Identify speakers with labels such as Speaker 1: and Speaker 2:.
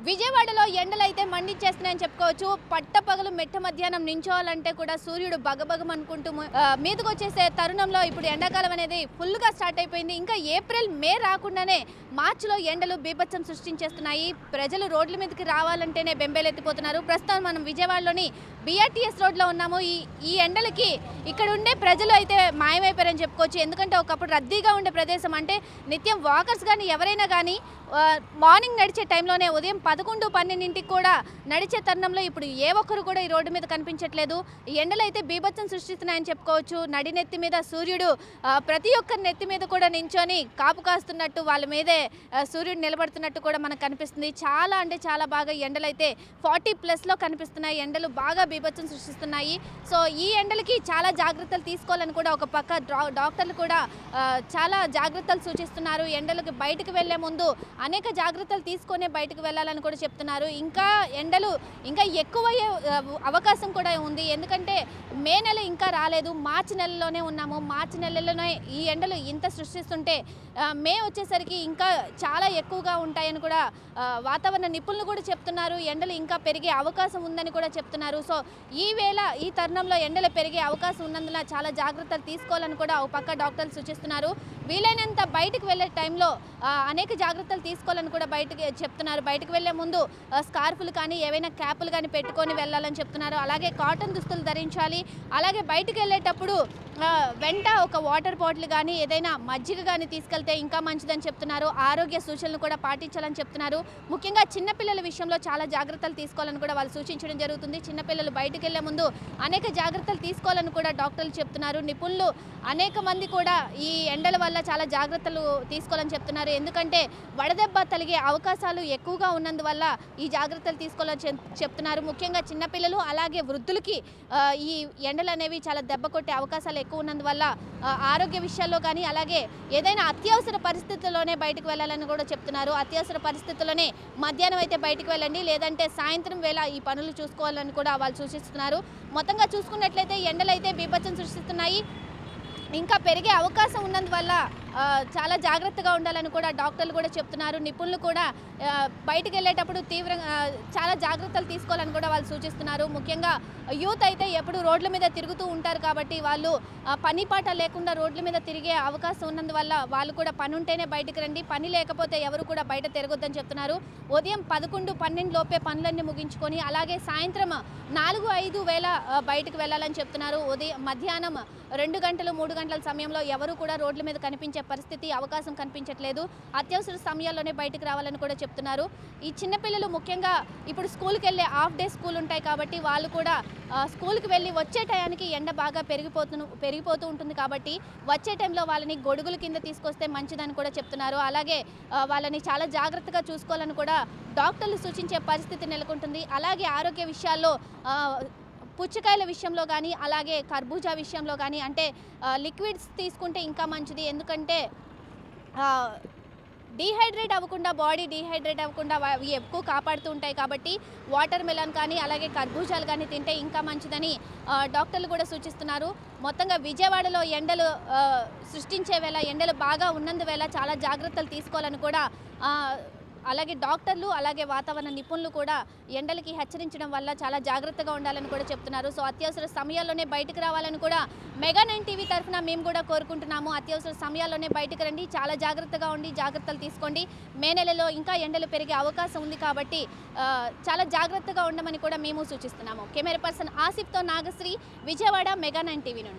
Speaker 1: విజయవాడలో ఎండలైతే మండించేస్తున్నాయని చెప్పుకోవచ్చు. పట్టపగలు మెట్ట మధ్యాహ్నం నించోవాలంటే కూడా సూర్యుడు బగబగమనుకుంటూ మీదకొచ్చేసే తరుణంలో ఇప్పుడు ఎండాకాలం అనేది ఫుల్గా స్టార్ట్ అయిపోయింది. ఇంకా ఏప్రిల్ మే రాకుండానే మార్చిలో ఎండలు బీభత్సం సృష్టించేస్తున్నాయి. ప్రజలు రోడ్ల మీదకి రావాలంటేనే బెంబేలెత్తిపోతున్నారు. ప్రస్తుతం మనం విజయవాడలోని BRTS రోడ్లో ఉన్నాము. ఈ ఎండలకి ఇక్కడ ఉండే ప్రజలు అయితే మాయమైపోయారని చెప్పుకోవచ్చు. ఎందుకంటే ఒకప్పుడు రద్దీగా ఉండే ప్రదేశం, అంటే నిత్యం వాకర్స్ కానీ ఎవరైనా కానీ మార్నింగ్ నడిచే టైంలోనే ఉదయం 11, 12ంటికి కూడా నడిచే తరుణంలో ఇప్పుడు ఏ ఒక్కరు కూడా ఈ రోడ్డు మీద కనిపించట్లేదు. ఈ ఎండలు అయితే బీభత్సం సృష్టిస్తున్నాయని చెప్పుకోవచ్చు. నడినెత్తి మీద సూర్యుడు ప్రతి ఒక్కరి నెత్తి మీద కూడా నించొని కాపు కాస్తున్నట్టు, వాళ్ళ మీదే సూర్యుడు నిలబడుతున్నట్టు కూడా మనకు కనిపిస్తుంది. చాలా అంటే చాలా బాగా ఎండలు అయితే 40+లో కనిపిస్తున్నాయి. ఎండలు బాగా బీభత్సం సృష్టిస్తున్నాయి. సో ఈ ఎండలకి చాలా జాగ్రత్తలు తీసుకోవాలని కూడా ఒక పక్క డాక్టర్లు కూడా చాలా జాగ్రత్తలు సూచిస్తున్నారు. ఎండలకు బయటకు వెళ్లే ముందు అనేక జాగ్రత్తలు తీసుకొనే బయటకు వెళ్ళాలని కూడా చెప్తున్నారు. ఇంకా ఎండలు ఇంకా ఎక్కువయ్యే అవకాశం కూడా ఉంది. ఎందుకంటే మే నెల ఇంకా రాలేదు, మార్చి నెలలోనే ఉన్నాము. మార్చి నెలలోనే ఈ ఎండలు ఇంత సృష్టిస్తుంటే మే వచ్చేసరికి ఇంకా చాలా ఎక్కువగా ఉంటాయని కూడా వాతావరణ నిపుణులు కూడా చెప్తున్నారు. ఎండలు ఇంకా పెరిగే అవకాశం ఉందని కూడా చెప్తున్నారు. సో ఈ తరుణంలో ఎండలు పెరిగే అవకాశం ఉన్నందున చాలా జాగ్రత్తలు తీసుకోవాలని కూడా ఒక పక్క డాక్టర్లు సూచిస్తున్నారు. వీలైనంత బయటకు వెళ్ళే టైంలో అనేక జాగ్రత్తలు తీసుకోవాలని కూడా చెప్తున్నారు. బయటకు వెళ్లే ముందు స్కార్ఫ్లు కానీ ఏవైనా క్యాపులు కానీ పెట్టుకొని వెళ్ళాలని చెప్తున్నారు. అలాగే కాటన్ దుస్తులు ధరించాలి. అలాగే బయటకు వెళ్ళేటప్పుడు వెంట ఒక వాటర్ బాటిల్ కానీ ఏదైనా మజ్జిగ కానీ తీసుకెళ్తే ఇంకా మంచిదని చెప్తున్నారు. ఆరోగ్య సూచనలు కూడా పాటించాలని చెప్తున్నారు. ముఖ్యంగా చిన్నపిల్లల విషయంలో చాలా జాగ్రత్తలు తీసుకోవాలని కూడా వాళ్ళు సూచించడం జరుగుతుంది. చిన్నపిల్లలు బయటకు వెళ్లే ముందు అనేక జాగ్రత్తలు తీసుకోవాలని కూడా డాక్టర్లు చెప్తున్నారు. నిపుణులు అనేక మంది కూడా ఈ ఎండల వల్ల చాలా జాగ్రత్తలు తీసుకోవాలని చెప్తున్నారు. ఎందుకంటే వడదెబ్బ తలిగే అవకాశాలు ఎక్కువగా ఉన్నందువల్ల ఈ జాగ్రత్తలు తీసుకోవాలని చెప్తున్నారు. ముఖ్యంగా చిన్నపిల్లలు అలాగే వృద్ధులకి ఈ ఎండలు అనేవి చాలా దెబ్బ కొట్టే అవకాశాలు ఎక్కువ ఉన్నందువల్ల ఆరోగ్య విషయాల్లో కానీ అలాగే ఏదైనా అత్యవసర పరిస్థితుల్లోనే బయటకు వెళ్ళాలని కూడా చెప్తున్నారు. అత్యవసర పరిస్థితుల్లోనే మధ్యాహ్నం అయితే బయటకు వెళ్ళండి, లేదంటే సాయంత్రం వేళ ఈ పనులు చూసుకోవాలని కూడా వాళ్ళు సూచిస్తున్నారు. మొత్తంగా చూసుకున్నట్లయితే ఎండలు అయితే బీభత్సం సృష్టిస్తున్నాయి. ఇంకా పెరిగే అవకాశం ఉన్నందువల్ల చాలా జాగ్రత్తగా ఉండాలని కూడా డాక్టర్లు కూడా చెప్తున్నారు. నిపుణులు కూడా బయటకు వెళ్ళేటప్పుడు తీవ్రంగా చాలా జాగ్రత్తలు తీసుకోవాలని కూడా వాళ్ళు సూచిస్తున్నారు. ముఖ్యంగా యూత్ అయితే ఎప్పుడు రోడ్ల మీద తిరుగుతూ ఉంటారు కాబట్టి వాళ్ళు పని పాట లేకుండా రోడ్ల మీద తిరిగే అవకాశం ఉన్నందువల్ల వాళ్ళు కూడా పని ఉంటేనే బయటకు రండి, పని లేకపోతే ఎవరు కూడా బయట తిరగొద్దని చెప్తున్నారు. ఉదయం 11, 12 లోపే పనులన్నీ ముగించుకొని అలాగే సాయంత్రం 4, 5 వేళ బయటకు వెళ్ళాలని చెప్తున్నారు. మధ్యాహ్నం 2 గంటలు 3 గంటల సమయంలో ఎవరు కూడా రోడ్ల మీద కనిపించే పరిస్థితి అవకాశం కనిపించట్లేదు. అత్యవసర సమయాల్లోనే బయటకు రావాలని కూడా చెప్తున్నారు. ఈ చిన్నపిల్లలు ముఖ్యంగా ఇప్పుడు స్కూల్కి వెళ్ళే హాఫ్ డే స్కూల్ ఉంటాయి కాబట్టి వాళ్ళు కూడా స్కూల్కి వెళ్ళి వచ్చే టయానికి ఎండ బాగా పెరిగిపోతూ ఉంటుంది కాబట్టి వచ్చే టైంలో వాళ్ళని గొడుగుల కింద తీసుకొస్తే మంచిదని కూడా చెప్తున్నారు. అలాగే వాళ్ళని చాలా జాగ్రత్తగా చూసుకోవాలని కూడా డాక్టర్లు సూచించే పరిస్థితి నెలకొంటుంది. అలాగే ఆరోగ్య విషయాల్లో పుచ్చకాయల విషయంలో కానీ అలాగే కర్బూజా విషయంలో కానీ అంటే లిక్విడ్స్ తీసుకుంటే ఇంకా మంచిది. ఎందుకంటే బాడీ డీహైడ్రేట్ అవ్వకుండా ఎక్కువ కాపాడుతూ ఉంటాయి కాబట్టి వాటర్ మెలన్ కానీ అలాగే కర్బూజాలు కానీ తింటే ఇంకా మంచిదని డాక్టర్లు కూడా సూచిస్తున్నారు. మొత్తంగా విజయవాడలో ఎండలు సృష్టించే వేళ ఎండలు బాగా ఉన్నందువల్ల చాలా జాగ్రత్తలు తీసుకోవాలని కూడా అలాగే డాక్టర్లు అలాగే వాతావరణ నిపుణులు కూడా ఎండలకి హెచ్చరించడం వల్ల చాలా జాగ్రత్తగా ఉండాలని కూడా చెప్తున్నారు. సో అత్యవసర సమయాల్లోనే బయటకు రావాలని కూడా మెగా9 టీవీ తరఫున మేము కూడా కోరుకుంటున్నాము. అత్యవసర సమయాల్లోనే బయటకు రండి, చాలా జాగ్రత్తగా ఉండి జాగ్రత్తలు తీసుకోండి. మే నెలలో ఇంకా ఎండలు పెరిగే అవకాశం ఉంది కాబట్టి చాలా జాగ్రత్తగా ఉండమని కూడా మేము సూచిస్తున్నాము. కెమెరా పర్సన్ ఆసిఫ్తో నాగశ్రీ, విజయవాడ, మెగా9 టీవీ నుండి.